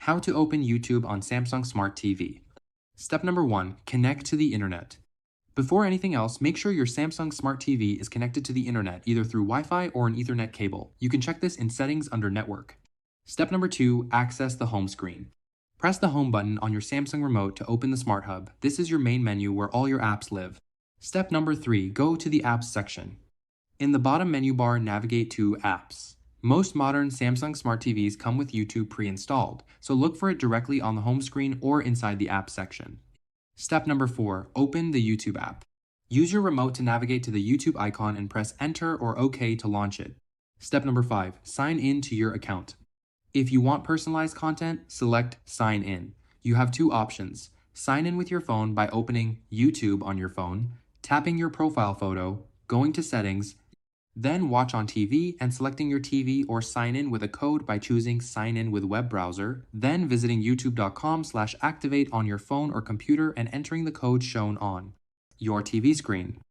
How to open YouTube on Samsung Smart TV. Step number 1, connect to the internet. Before anything else, make sure your Samsung Smart TV is connected to the internet either through Wi-Fi or an Ethernet cable. You can check this in Settings under Network. Step number 2, access the home screen. Press the home button on your Samsung remote to open the Smart Hub. This is your main menu where all your apps live. Step number 3, go to the Apps section. In the bottom menu bar, navigate to Apps. Most modern Samsung Smart TVs come with YouTube pre-installed, so look for it directly on the home screen or inside the Apps section. Step number 4, open the YouTube app. Use your remote to navigate to the YouTube icon and press Enter or OK to launch it. Step number 5, sign in to your account. If you want personalized content, select Sign In. You have two options. Sign in with your phone by opening YouTube on your phone, tapping your profile photo, going to Settings, then Watch on TV and selecting your TV, or sign in with a code by choosing Sign in with web browser, then visiting youtube.com/activate on your phone or computer and entering the code shown on your TV screen.